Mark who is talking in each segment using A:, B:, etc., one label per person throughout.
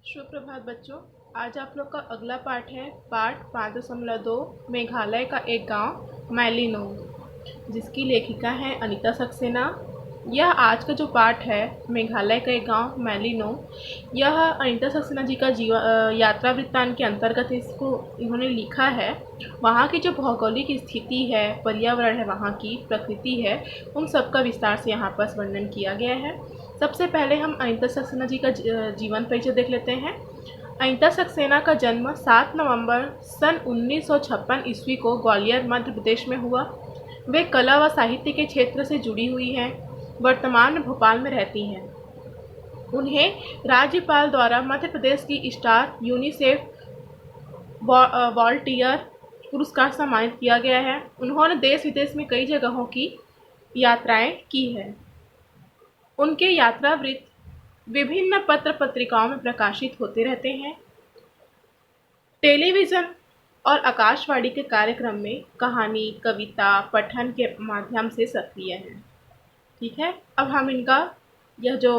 A: सुप्रभात बच्चों। आज आप लोग का अगला पाठ है पाठ 5.2 मेघालय का एक गांव मैलिनोंग, जिसकी लेखिका है अनीता सक्सेना। यह आज का जो पाठ है मेघालय का एक गांव मैलिनोंग, यह अनीता सक्सेना जी का यात्रा वृत्तांत के अंतर्गत इसको इन्होंने लिखा है। वहाँ की जो भौगोलिक स्थिति है, पर्यावरण है, वहाँ की प्रकृति है, उन सब का विस्तार से यहाँ पर वर्णन किया गया है। सबसे पहले हम अनीता सक्सेना जी का जीवन परिचय देख लेते हैं। अनीता सक्सेना का जन्म 7 नवंबर सन 1956 ईस्वी को ग्वालियर मध्य प्रदेश में हुआ। वे कला व साहित्य के क्षेत्र से जुड़ी हुई हैं। वर्तमान में भोपाल में रहती हैं। उन्हें राज्यपाल द्वारा मध्य प्रदेश की स्टार यूनिसेफ वॉलटियर पुरस्कार सम्मानित किया गया है। उन्होंने देश विदेश में कई जगहों की यात्राएं की है। उनके यात्रा वृत्त विभिन्न पत्र पत्रिकाओं में प्रकाशित होते रहते हैं। टेलीविज़न और आकाशवाणी के कार्यक्रम में कहानी, कविता, पठन के माध्यम से सक्रिय हैं। ठीक है, अब हम इनका यह जो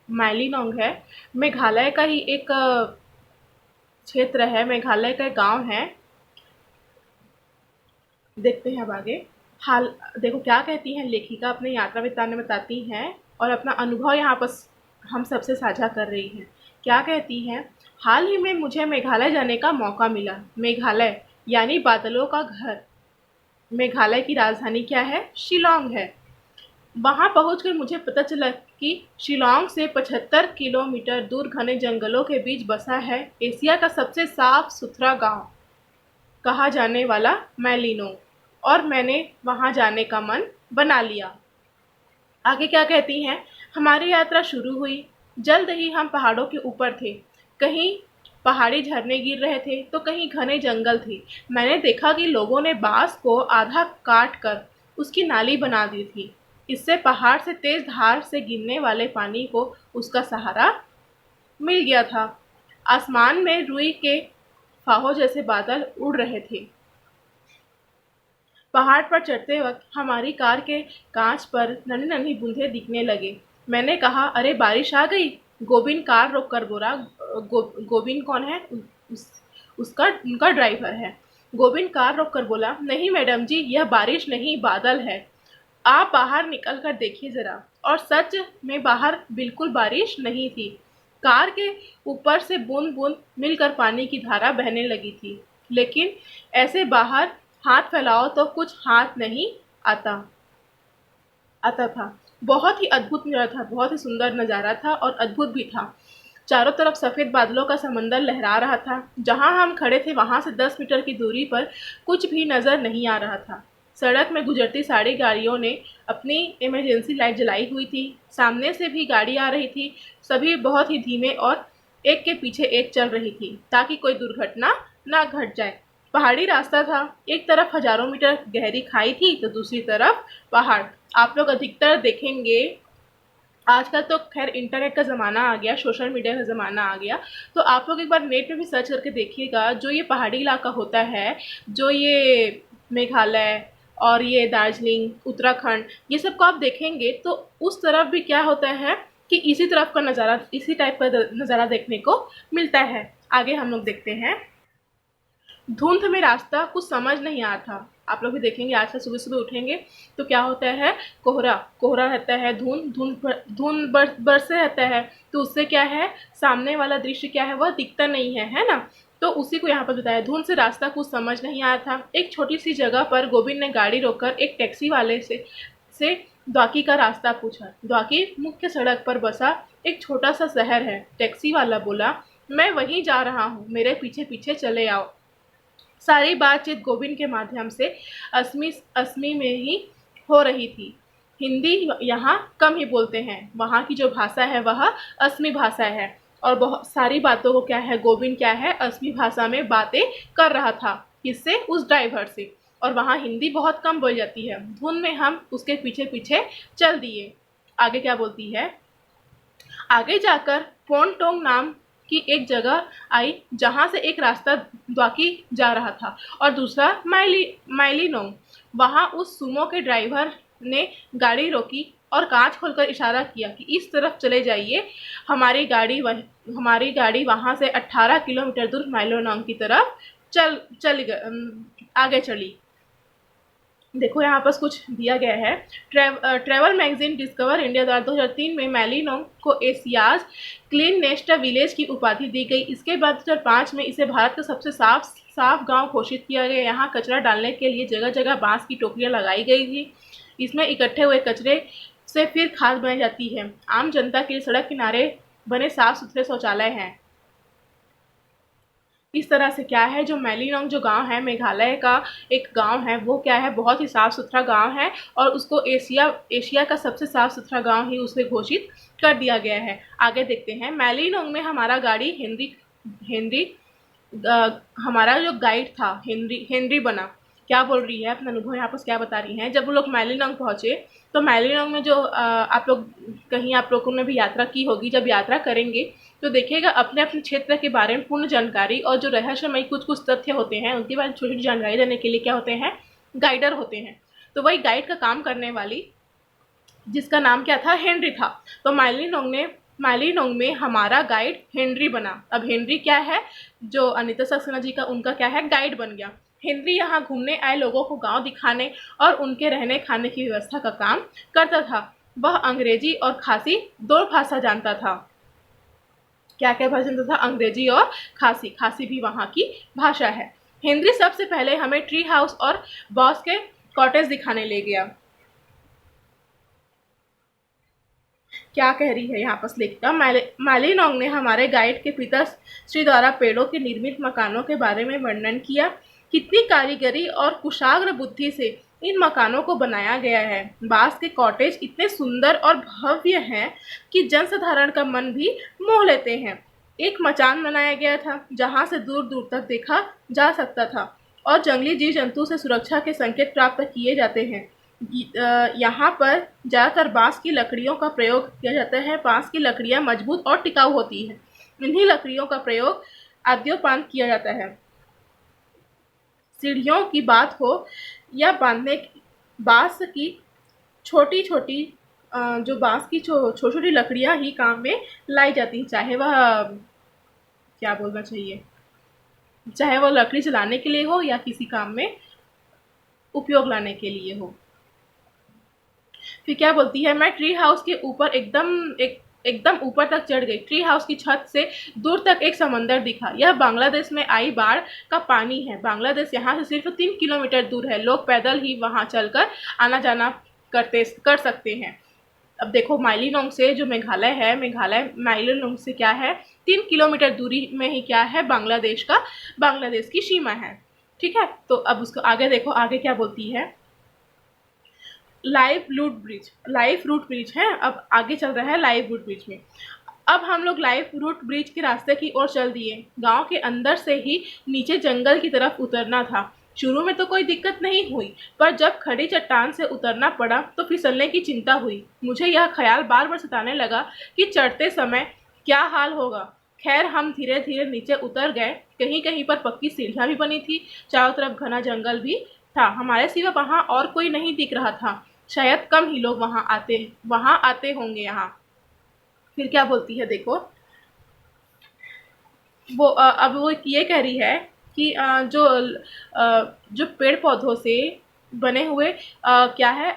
A: मैलिनोंग है, मेघालय का ही एक क्षेत्र है, मेघालय का एक गांव है। देखते हैं अब आगे। हाल देखो क्या कहती हैं लेखिका, अपने यात्रा वृत्तांत में बताती हैं और अपना अनुभव यहाँ पर हम सबसे साझा कर रही हैं। क्या कहती हैं? हाल ही में मुझे मेघालय जाने का मौका मिला। मेघालय यानी बादलों का घर। मेघालय की राजधानी क्या है? शिलोंग है। वहाँ पहुँचकर मुझे पता चला कि शिलोंग से 75 किलोमीटर दूर घने जंगलों के बीच बसा है एशिया का सबसे साफ सुथरा गांव कहा जाने वाला मैलिनोंग, और मैंने वहाँ जाने का मन बना लिया। आगे क्या कहती हैं? हमारी यात्रा शुरू हुई। जल्द ही हम पहाड़ों के ऊपर थे। कहीं पहाड़ी झरने गिर रहे थे तो कहीं घने जंगल थे। मैंने देखा कि लोगों ने बांस को आधा काट कर उसकी नाली बना दी थी। इससे पहाड़ से तेज धार से गिरने वाले पानी को उसका सहारा मिल गया था। आसमान में रुई के फाहों जैसे बादल उड़ रहे थे। पहाड़ पर चढ़ते वक्त हमारी कार के कांच पर नन्ही नन्ही बूंदें दिखने लगे। मैंने कहा, अरे बारिश आ गई। गोविंद कार रोक कर बोला। गोविंद कौन है? उसका उनका ड्राइवर है। गोविंद कार रोक कर बोला, नहीं मैडम जी, यह बारिश नहीं, बादल है। आप बाहर निकल कर देखिए जरा। और सच में बाहर बिल्कुल बारिश नहीं थी। कार के ऊपर से बूंद बूंद मिलकर पानी की धारा बहने लगी थी। लेकिन ऐसे बाहर हाथ फैलाओ तो कुछ हाथ नहीं आता आता था। बहुत ही अद्भुत नज़ारा था, बहुत ही सुंदर नज़ारा था और अद्भुत भी था। चारों तरफ सफ़ेद बादलों का समंदर लहरा रहा था। जहां हम खड़े थे वहां से 10 मीटर की दूरी पर कुछ भी नज़र नहीं आ रहा था। सड़क में गुजरती सारी गाड़ियों ने अपनी इमरजेंसी लाइट जलाई हुई थी। सामने से भी गाड़ी आ रही थी। सभी बहुत ही धीमे और एक के पीछे एक चल रही थी ताकि कोई दुर्घटना ना घट जाए। पहाड़ी रास्ता था। एक तरफ हजारों मीटर गहरी खाई थी तो दूसरी तरफ पहाड़। आप लोग अधिकतर देखेंगे, आजकल तो खैर इंटरनेट का ज़माना आ गया, सोशल मीडिया का ज़माना आ गया, तो आप लोग एक बार नेट पे भी सर्च करके देखिएगा। जो ये पहाड़ी इलाका होता है, जो ये मेघालय और ये दार्जिलिंग, उत्तराखंड, ये सब को आप देखेंगे तो उस तरफ भी क्या होता है कि इसी तरफ का नज़ारा, इसी टाइप का नज़ारा देखने को मिलता है। आगे हम लोग देखते हैं। धुंध में रास्ता कुछ समझ नहीं आ रहा था। आप लोग भी देखेंगे, आज से सुबह सुबह उठेंगे तो क्या होता है, कोहरा कोहरा रहता है, धुंध बरसे रहता है। तो उससे क्या है, सामने वाला दृश्य क्या है, वह दिखता नहीं है, है ना। तो उसी को यहाँ पर बताया। धुंध से रास्ता कुछ समझ नहीं आया था। एक छोटी सी जगह पर गोविंद ने गाड़ी रोककर एक टैक्सी वाले से द्वाकी का रास्ता पूछा। द्वाकी मुख्य सड़क पर बसा एक छोटा सा शहर है। टैक्सी वाला बोला, मैं वहीं जा रहा हूँ, मेरे पीछे पीछे चले आओ। सारी बातचीत गोविंद के माध्यम से असमी में ही हो रही थी। हिंदी यहाँ कम ही बोलते हैं। वहाँ की जो भाषा है वह असमी भाषा है। और बहुत सारी बातों को क्या है, गोविंद क्या है, असमी भाषा में बातें कर रहा था। किससे? उस ड्राइवर से। और वहाँ हिंदी बहुत कम बोली जाती है। धुन में हम उसके पीछे पीछे चल दिए। आगे क्या बोलती है? आगे जाकर फोनटोंग नाम की एक जगह आई जहां से एक रास्ता द्वाकी जा रहा था और दूसरा मैलिनोंग। वहां उस सुमो के ड्राइवर ने गाड़ी रोकी और कांच खोलकर इशारा किया कि इस तरफ चले जाइए। हमारी गाड़ी वहां से 18 किलोमीटर दूर माइलोनोंग की तरफ आगे चली। देखो यहाँ पर कुछ दिया गया है। ट्रैवल मैगजीन डिस्कवर इंडिया द्वारा 2003 में मैलिनोंग को एशियाज क्लीनेस्ट विलेज की उपाधि दी गई। इसके बाद 2005 में इसे भारत का सबसे साफ गांव घोषित किया गया। यहाँ कचरा डालने के लिए जगह जगह बांस की टोकरियां लगाई गई थी। इसमें इकट्ठे हुए कचरे से फिर खाद बनाई जाती है। आम जनता के लिए सड़क किनारे बने साफ सुथरे शौचालय हैं। इस तरह से क्या है, जो मैलिनोंग जो गांव है मेघालय का एक गांव है, वो क्या है, बहुत ही साफ सुथरा गांव है और उसको एशिया का सबसे साफ सुथरा गांव ही उसे घोषित कर दिया गया है। आगे देखते हैं। मैलिनोंग में हमारा गाड़ी हेनरी हमारा जो गाइड था हेनरी बना। क्या बोल रही है, अपना अनुभव यहाँ पर क्या बता रही हैं। जब वो लोग मैलिनोंग पहुंचे तो मैलिनोंग में जो आप लोगों ने भी यात्रा की होगी, जब यात्रा करेंगे तो देखिएगा अपने अपने क्षेत्र के बारे में पूर्ण जानकारी और जो रहस्यमयी कुछ तथ्य होते हैं उनके बारे में छोटी छोटी जानकारी देने के लिए क्या होते हैं, गाइडर होते हैं। तो वही गाइड का काम करने वाली जिसका नाम क्या था, हेनरी था। तो मैलिनोंग में हमारा गाइड हेनरी बना। अब हेनरी क्या है, जो अनीता सक्सेना जी का उनका क्या है, गाइड बन गया। हेनरी यहाँ घूमने आए लोगों को गांव दिखाने और उनके रहने खाने की व्यवस्था का काम करता था। वह अंग्रेजी और खासी दो भाषा जानता था। क्या क्या भाषा जानता था, अंग्रेजी और खासी भी वहाँ की भाषा है। हेनरी सबसे पहले हमें ट्री हाउस और बॉस के कॉटेज दिखाने ले गया। क्या कह रही है यहाँ पर लेखिका, मैलिनोंग ने हमारे गाइड के पिताश्री द्वारा पेड़ों के निर्मित मकानों के बारे में वर्णन किया। कितनी कारीगरी और कुशाग्र बुद्धि से इन मकानों को बनाया गया है। बांस के कॉटेज इतने सुंदर और भव्य हैं कि जनसाधारण का मन भी मोह लेते हैं। एक मचान बनाया गया था जहां से दूर दूर तक देखा जा सकता था और जंगली जीव जंतु से सुरक्षा के संकेत प्राप्त किए जाते हैं। यहाँ पर ज़्यादातर बांस की लकड़ियों का प्रयोग किया जाता है। बांस की लकड़ियाँ मजबूत और टिकाऊ होती हैं। इन्हीं लकड़ियों का प्रयोग आद्योपान किया जाता है। सीढ़ियों की बात हो या बांस की छोटी छोटी छोटी छोटी लकड़ियां ही काम में लाई जाती हैं, चाहे वह क्या बोलना चाहिए, चाहे वह लकड़ी जलाने के लिए हो या किसी काम में उपयोग लाने के लिए हो। फिर क्या बोलती है, मैं ट्री हाउस के ऊपर एकदम ऊपर तक चढ़ गई। ट्री हाउस की छत से दूर तक एक समंदर दिखा। यह बांग्लादेश में आई बाढ़ का पानी है। बांग्लादेश यहाँ से सिर्फ 3 किलोमीटर दूर है। लोग पैदल ही वहाँ चलकर आना जाना कर सकते हैं। अब देखो मैलिनोंग से जो मेघालय है, मैलिनोंग से क्या है, 3 किलोमीटर दूरी में ही क्या है, बांग्लादेश की सीमा है। ठीक है, तो अब उसको आगे देखो, आगे क्या बोलती है। लाइव रूट ब्रिज है। अब आगे चल रहा है लाइव रूट ब्रिज में। अब हम लोग लाइव रूट ब्रिज के रास्ते की ओर चल दिए। गांव के अंदर से ही नीचे जंगल की तरफ उतरना था। शुरू में तो कोई दिक्कत नहीं हुई, पर जब खड़ी चट्टान से उतरना पड़ा तो फिसलने की चिंता हुई। मुझे यह ख्याल बार बार सताने लगा कि चढ़ते समय क्या हाल होगा। खैर हम धीरे धीरे नीचे उतर गए। कहीं कहीं पर पक्की सीढ़ियां भी बनी थी। चारों तरफ घना जंगल भी था। हमारे सिवा वहां और कोई नहीं दिख रहा था। शायद कम ही लोग वहां आते होंगे यहाँ। फिर क्या बोलती है देखो, अब वो ये कह रही है कि जो पेड़ पौधों से बने हुए क्या है,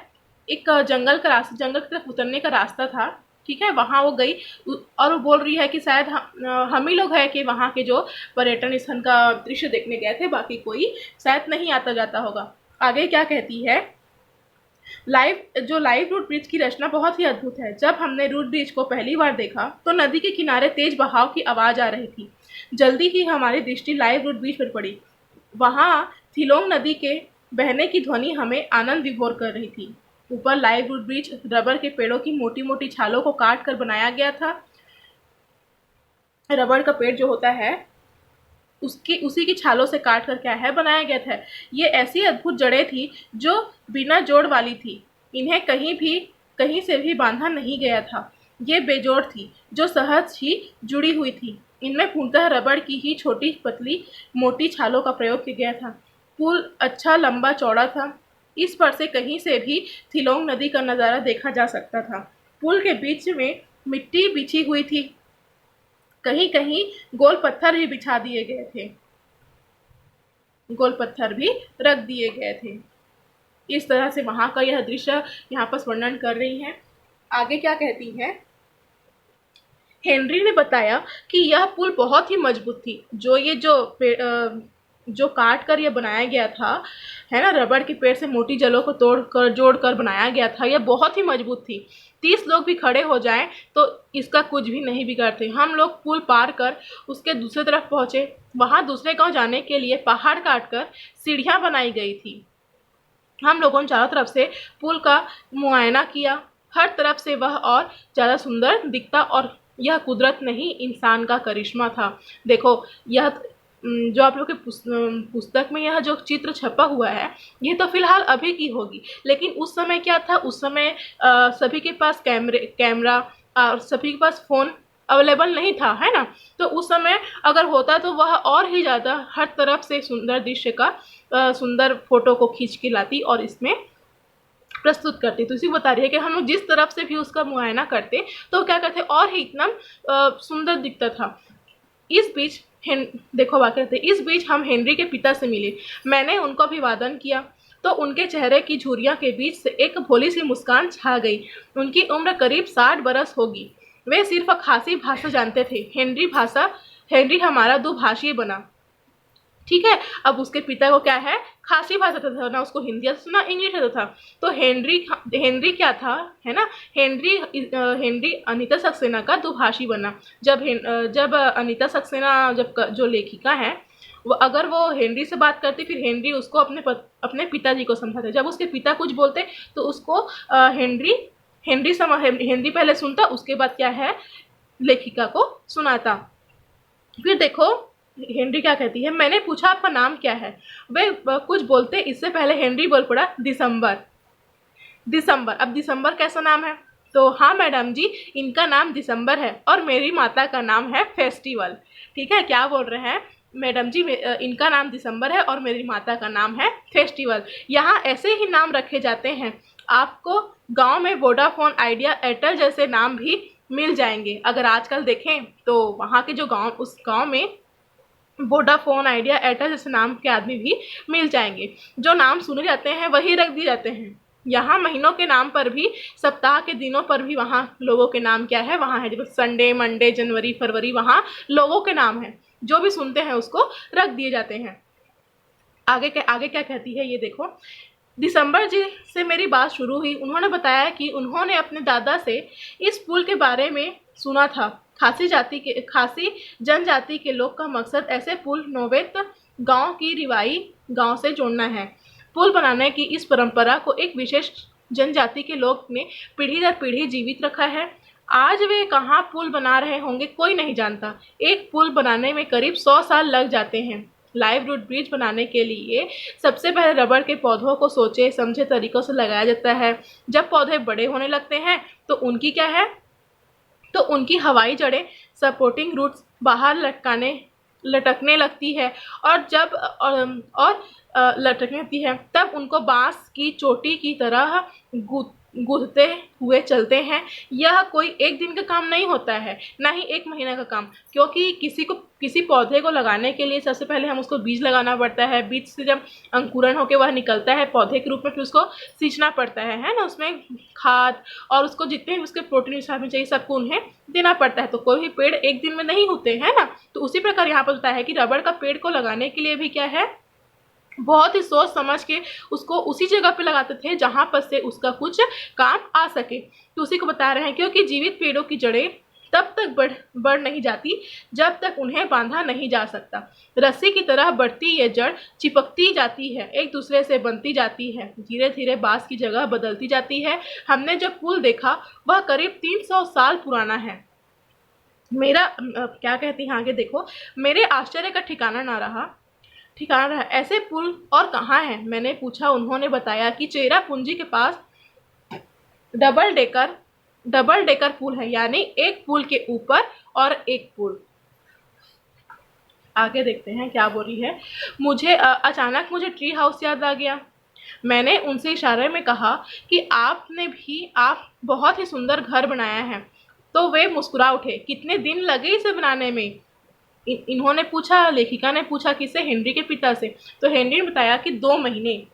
A: एक जंगल की तरफ उतरने का रास्ता था। ठीक है, वहाँ वो गई और वो बोल रही है कि शायद हम ही लोग हैं कि वहाँ के जो पर्यटन स्थल का दृश्य देखने गए थे, बाकी कोई शायद नहीं आता जाता होगा। आगे क्या कहती है, लाइव रूट ब्रिज की रचना बहुत ही अद्भुत है। जब हमने रूट ब्रिज को पहली बार देखा तो नदी के किनारे तेज बहाव की आवाज आ रही थी। जल्दी ही हमारी दृष्टि लाइव रूट ब्रिज पर पड़ी। वहां थिलोंग नदी के बहने की ध्वनि हमें आनंद विभोर कर रही थी। ऊपर लाइव रूट ब्रिज रबर के पेड़ों की मोटी मोटी छालों को काट कर बनाया गया था। रबर का पेड़ जो होता है उसी की छालों से काट कर क्या है बनाया गया था। ये ऐसी अद्भुत जड़ें थी जो बिना जोड़ वाली थी। इन्हें कहीं से भी बांधा नहीं गया था। ये बेजोड़ थी जो सहज ही जुड़ी हुई थी। इनमें पूर्णतः रबड़ की ही छोटी पतली मोटी छालों का प्रयोग किया गया था। पुल अच्छा लंबा चौड़ा था। इस पर से कहीं से भी थिलोंग नदी का नज़ारा देखा जा सकता था। पुल के बीच में मिट्टी बिछी हुई थी, कहीं कहीं गोल पत्थर भी बिछा दिए गए थे, गोल पत्थर भी रख दिए गए थे। इस तरह से वहाँ का यह दृश्य यहाँ पर वर्णन कर रही हैं। आगे क्या कहती हैं, हेनरी ने बताया कि यह पुल बहुत ही मजबूत थी। जो काट कर यह बनाया गया था, है ना, रबड़ के पेड़ से मोटी जलों को तोड़कर जोड़कर बनाया गया था, यह बहुत ही मजबूत थी। 30 लोग भी खड़े हो जाएं तो इसका कुछ भी नहीं बिगाड़ते। हम लोग पुल पार कर उसके दूसरी तरफ पहुंचे। वहां दूसरे गांव जाने के लिए पहाड़ काटकर सीढ़ियां बनाई गई थी। हम लोगों ने चारों तरफ से पुल का मुआयना किया। हर तरफ से वह और ज़्यादा सुंदर दिखता, और यह कुदरत नहीं, इंसान का करिश्मा था। देखो, यह जो आप लोग के पुस्तक में यह जो चित्र छपा हुआ है, ये तो फिलहाल अभी की होगी, लेकिन उस समय क्या था, उस समय सभी के पास कैमरा और सभी के पास फ़ोन अवेलेबल नहीं था, है ना। तो उस समय अगर होता तो वह और ही ज़्यादा हर तरफ से सुंदर दृश्य का सुंदर फोटो को खींच के लाती और इसमें प्रस्तुत करती। तो इसी बता रही है कि हम लोग जिस तरफ से भी उसका मुआयना करते तो क्या कहते, और ही इतना सुंदर दिखता था। इस बीच देखो वाक्य थे, इस बीच हम हेनरी के पिता से मिले। मैंने उनको अभिवादन किया तो उनके चेहरे की झुर्रियों के बीच से एक भोली सी मुस्कान छा गई। उनकी उम्र करीब 60 बरस होगी। वे सिर्फ खासी भाषा जानते थे। हेनरी हमारा दुभाषी बना। ठीक है, अब उसके पिता को क्या है, खासी भाषा था, ना उसको हिंदी आता था ना इंग्लिश आता था। तो हेनरी क्या था, है ना, हेनरी अनीता सक्सेना का दुभाषी बना। जब अनीता सक्सेना जो लेखिका है, अगर वो हेनरी से बात करती, फिर हेनरी उसको अपने पिताजी को समझाते। जब उसके पिता कुछ बोलते तो उसको हेनरी पहले सुनता, उसके बाद क्या है, लेखिका को सुनाता। फिर देखो हेनरी क्या कहती है, मैंने पूछा आपका नाम क्या है। वे कुछ बोलते इससे पहले हेनरी बोल पड़ा, दिसंबर। अब दिसंबर कैसा नाम है, तो हाँ मैडम जी, इनका नाम दिसंबर है और मेरी माता का नाम है फेस्टिवल। ठीक है, क्या बोल रहे हैं मैडम जी, इनका नाम दिसंबर है और मेरी माता का नाम है फेस्टिवल। यहाँ ऐसे ही नाम रखे जाते हैं। आपको गांव में वोडाफोन, आइडिया, एयरटेल जैसे नाम भी मिल जाएंगे। अगर आजकल देखें तो वहाँ के जो गांव, उस गांव में वोडाफोन, आइडिया, एयरटेल जैसे नाम के आदमी भी मिल जाएंगे। जो नाम सुने जाते हैं वही रख दिए जाते हैं। यहाँ महीनों के नाम पर भी, सप्ताह के दिनों पर भी वहाँ लोगों के नाम क्या है, वहाँ है, जैसे संडे, मंडे, जनवरी, फरवरी, वहाँ लोगों के नाम हैं। जो भी सुनते हैं उसको रख दिए जाते हैं। आगे क्या कहती है ये देखो, दिसंबर जी से मेरी बात शुरू हुई। उन्होंने बताया कि उन्होंने अपने दादा से इस पुल के बारे में सुना था। खासी जनजाति के लोग का मकसद ऐसे पुल नोवेत गांव की रिवाई गांव से जोड़ना है। पुल बनाने की इस परंपरा को एक विशेष जनजाति के लोग ने पीढ़ी दर पीढ़ी जीवित रखा है। आज वे कहाँ पुल बना रहे होंगे कोई नहीं जानता। एक पुल बनाने में करीब 100 साल लग जाते हैं। लाइव रूट ब्रिज बनाने के लिए सबसे पहले रबड़ के पौधों को सोचे समझे तरीकों से लगाया जाता है। जब पौधे बड़े होने लगते हैं तो उनकी क्या है, तो उनकी हवाई जड़ें, सपोर्टिंग रूट्स बाहर लटकने लगती है, और जब लटकने लगती है तब उनको बांस की चोटी की तरह गूंथते हुए चलते हैं। यह कोई एक दिन का काम नहीं होता है, ना ही एक महीना का काम, क्योंकि किसी पौधे को लगाने के लिए सबसे पहले हम उसको बीज लगाना पड़ता है। बीज से जब अंकुरण होकर वह निकलता है पौधे के रूप में, फिर उसको सींचना पड़ता है ना, उसमें खाद और उसको जितने भी उसके प्रोटीन विटामिन चाहिए सबको उन्हें देना पड़ता है। तो कोई भी पेड़ एक दिन में नहीं होते हैं ना। तो उसी प्रकार यहाँ पर बताया है कि रबड़ का पेड़ को लगाने के लिए भी क्या है, बहुत ही सोच समझ के उसको उसी जगह पे लगाते थे जहां पर से उसका कुछ काम आ सके। तो उसी को बता रहे हैं, क्योंकि जीवित पेड़ों की जड़ें तब तक बढ़ नहीं जाती जब तक उन्हें बांधा नहीं जा सकता। रस्सी की तरह बढ़ती ये जड़ चिपकती जाती है, एक दूसरे से बनती जाती है, धीरे धीरे बांस की जगह बदलती जाती है। हमने जब पुल देखा वह करीब 300 साल पुराना है। मेरा क्या कहती है आगे देखो, मेरे आश्चर्य का ठिकाना रहा। ऐसे पुल और कहाँ हैं, मैंने पूछा। उन्होंने बताया कि चेरापूंजी के पास डबल डेकर पुल है, यानी एक पुल के ऊपर और एक पुल। आगे देखते हैं क्या बोल रही है। अचानक मुझे ट्री हाउस याद आ गया। मैंने उनसे इशारे में कहा कि आप बहुत ही सुंदर घर बनाया है। तो वे मुस्कुरा उठे। कितने दिन लगे इसे बनाने में? इन्होंने पूछा, लेखिका ने पूछा। किसे? हेनरी के पिता से। तो हेनरी ने बताया कि 2 महीने।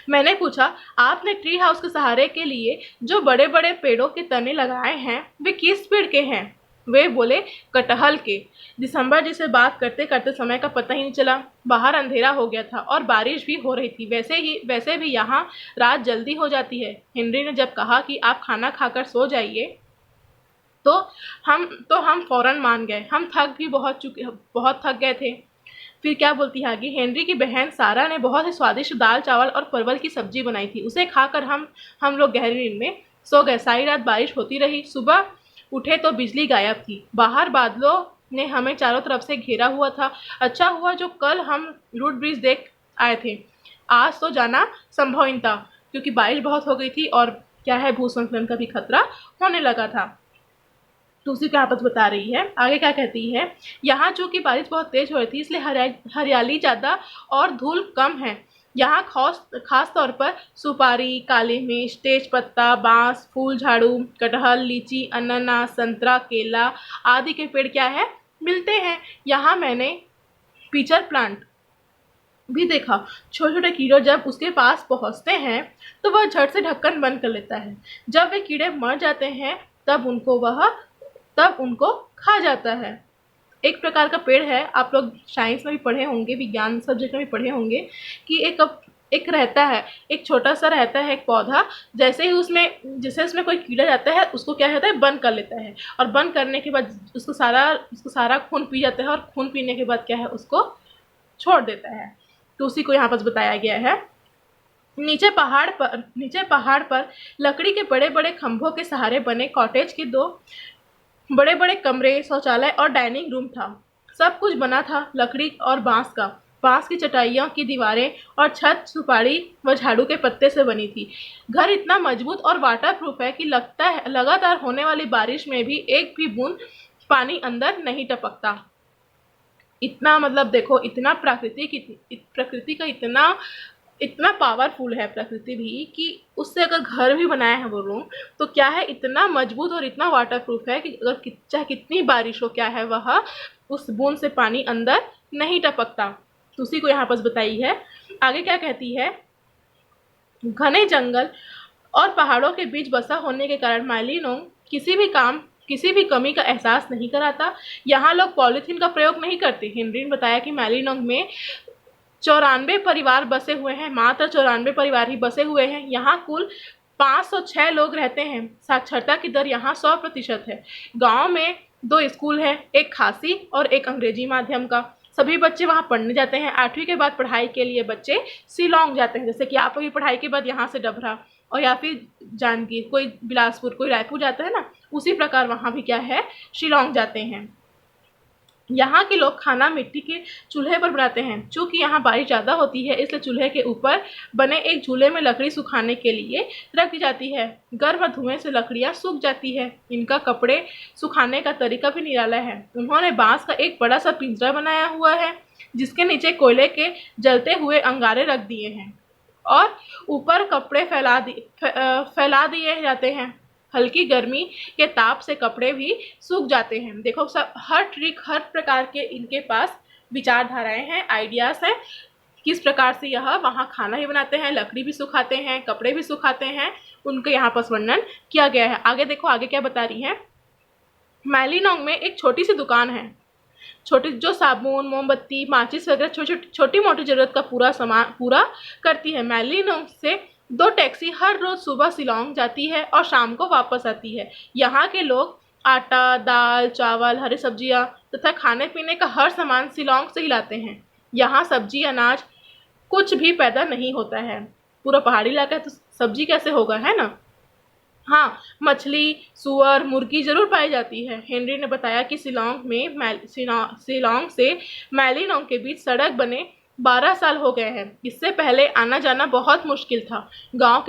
A: मैंने पूछा, आपने ट्री हाउस के सहारे के लिए जो बड़े बड़े पेड़ों के तने लगाए हैं वे किस पेड़ के हैं? वे बोले, कटहल के। दिसंबर जी से बात करते करते समय का पता ही नहीं चला। बाहर अंधेरा हो गया था और बारिश भी हो रही थी। वैसे भी यहाँ रात जल्दी हो जाती है। हेनरी ने जब कहा कि आप खाना खाकर सो जाइए तो हम फौरन मान गए। हम बहुत थक गए थे। फिर क्या बोलती है आगे? हेनरी की बहन सारा ने बहुत ही स्वादिष्ट दाल चावल और परवल की सब्जी बनाई थी। उसे खाकर हम लोग गहरी नींद में सो गए। सारी रात बारिश होती रही। सुबह उठे तो बिजली गायब थी। बाहर बादलों ने हमें चारों तरफ से घेरा हुआ था। अच्छा हुआ जो कल हम रूट ब्रिज देख आए थे। आज तो जाना संभव ही था क्योंकि बारिश बहुत हो गई थी और क्या है, भूस्खलन का भी खतरा होने लगा था। तो उसी को आपस बता रही है। आगे क्या कहती है? यहाँ चूंकि बारिश बहुत तेज हो रही थी इसलिए हरियाली ज़्यादा और धूल कम है। यहाँ खास तौर पर सुपारी, काली मिर्च, तेज पत्ता, बांस, फूल झाड़ू, कटहल, लीची, अनानास, संतरा, केला आदि के पेड़ क्या है, मिलते हैं। यहाँ मैंने पीचर प्लांट भी देखा। छोटे छोटे कीड़े जब उसके पास पहुँचते हैं तो वह झट से ढक्कन बंद कर लेता है। जब वे कीड़े मर जाते हैं तब उनको खा जाता है। एक प्रकार का पेड़ है, आप लोग साइंस में भी पढ़े होंगे, विज्ञान सब्जेक्ट में भी पढ़े होंगे कि एक रहता है, एक छोटा सा रहता है एक पौधा। जैसे उसमें कोई कीड़ा जाता है उसको क्या होता है, बंद कर लेता है और बंद करने के बाद उसको सारा खून पी जाता है और खून पीने के बाद क्या है, उसको छोड़ देता है। तो उसी को यहाँ पर बताया गया है। नीचे पहाड़ पर लकड़ी के बड़े बड़े खंभों के सहारे बने कॉटेज के 2 बड़े बड़े कमरे, शौचालय और डाइनिंग रूम था। सब कुछ बना था लकड़ी और बांस का। बांस की चटाइयों की दीवारें और छत सुपारी व झाड़ू के पत्ते से बनी थी। घर इतना मजबूत और वाटरप्रूफ है कि लगता है लगातार होने वाली बारिश में भी एक भी बूंद पानी अंदर नहीं टपकता। इतना मतलब देखो, इतना प्रकृति का इतना पावरफुल है प्रकृति भी कि उससे अगर घर भी बनाया है वो रूम, तो क्या है, इतना मजबूत और इतना वाटरप्रूफ है कि अगर चाहे कितनी बारिश हो, क्या है, वह उस बूंद से पानी अंदर नहीं टपकता। तो उसी को यहाँ पर बताई है। आगे क्या कहती है? घने जंगल और पहाड़ों के बीच बसा होने के कारण माइलिनोंग किसी भी कमी का एहसास नहीं कराता। यहाँ लोग पॉलीथीन का प्रयोग नहीं करते। हेनरी ने बताया कि माइलिनोंग में 94 परिवार बसे हुए हैं। मात्र 94 परिवार ही बसे हुए हैं। यहाँ कुल 506 लोग रहते हैं। साक्षरता की दर यहाँ 100% है। गांव में 2 स्कूल है, एक खासी और एक अंग्रेजी माध्यम का। सभी बच्चे वहाँ पढ़ने जाते हैं। 8वीं के बाद पढ़ाई के लिए बच्चे शिलोंग जाते हैं। जैसे कि आप लोग पढ़ाई के बाद यहाँ से डभरा और या फिर जांजगीर, कोई बिलासपुर, कोई रायपुर जाता है ना, उसी प्रकार वहाँ भी क्या है, शिलोंग जाते हैं। यहाँ के लोग खाना मिट्टी के चूल्हे पर बनाते हैं। चूँकि यहाँ बारिश ज़्यादा होती है इसलिए चूल्हे के ऊपर बने एक झूले में लकड़ी सुखाने के लिए रख दी जाती है। गर्म धुएं से लकड़ियाँ सूख जाती है। इनका कपड़े सुखाने का तरीका भी निराला है। उन्होंने बांस का एक बड़ा सा पिंजरा बनाया हुआ है जिसके नीचे कोयले के जलते हुए अंगारे रख दिए हैं और ऊपर कपड़े फैला दिए जाते हैं। हल्की गर्मी के ताप से कपड़े भी सूख जाते हैं। देखो, सब हर प्रकार के इनके पास विचारधाराएं हैं, आइडियाज़ हैं, किस प्रकार से यह वहाँ खाना ही बनाते हैं, लकड़ी भी सुखाते हैं, कपड़े भी सुखाते हैं, उनके यहाँ पर वर्णन किया गया है। आगे देखो, आगे क्या बता रही हैं। माइलिनोंग में एक छोटी सी दुकान है, छोटी, जो साबुन, मोमबत्ती, माचिस वगैरह छोटी मोटी ज़रूरत का पूरा सामान पूरा करती है। माइलिनोंग से 2 टैक्सी हर रोज़ सुबह शिलोंग जाती है और शाम को वापस आती है। यहाँ के लोग आटा, दाल, चावल, हरी सब्जियाँ तथा खाने पीने का हर सामान शिलोंग से ही लाते हैं। यहाँ सब्जी, अनाज कुछ भी पैदा नहीं होता है। पूरा पहाड़ी इलाका है तो सब्जी कैसे होगा, है ना। हाँ, मछली, सुअर, मुर्गी जरूर पाई जाती है। हेनरी ने बताया कि शिलोंग से माइलिनोंग के बीच सड़क बने 12 साल हो गए हैं। इससे पहले आना जाना बहुत मुश्किल था। गांव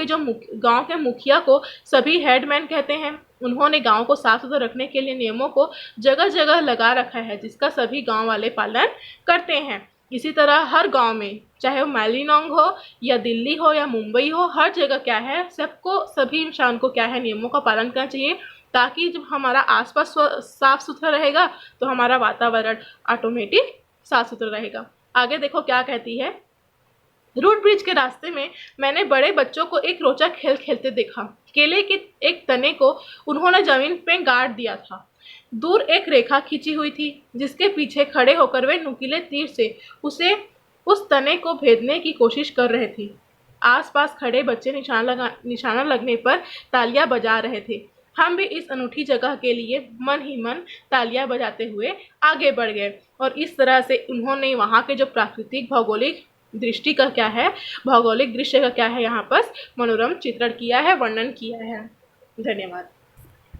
A: के मुखिया को सभी हेडमैन कहते हैं। उन्होंने गांव को साफ सुथरा रखने के लिए नियमों को जगह जगह लगा रखा है जिसका सभी गांव वाले पालन करते हैं। इसी तरह हर गांव में, चाहे वो मैलीनॉन्ग हो या दिल्ली हो या मुंबई हो, हर जगह क्या है, सबको, सभी इंसान को क्या है, नियमों का पालन करना चाहिए, ताकि जब हमारा आसपास साफ सुथरा रहेगा तो हमारा वातावरण ऑटोमेटिक साफ सुथरा रहेगा। आगे देखो क्या कहती है। रूट ब्रिज के रास्ते में मैंने बड़े बच्चों को एक रोचक खेल खेलते देखा। केले के एक तने को उन्होंने जमीन पे गाड़ दिया था। दूर एक रेखा खींची हुई थी, जिसके पीछे खड़े होकर वे नुकीले तीर से उस तने को भेदने की कोशिश कर रहे थे। आसपास खड़े बच्चे निशाना लगने पर तालियां बजा रहे थे। हम भी इस अनूठी जगह के लिए मन ही मन तालियां बजाते हुए आगे बढ़ गए, और इस तरह से उन्होंने वहाँ के जो प्राकृतिक भौगोलिक दृष्टि का क्या है, भौगोलिक दृश्य का क्या है, यहाँ पर मनोरम चित्रण किया है, वर्णन किया है। धन्यवाद।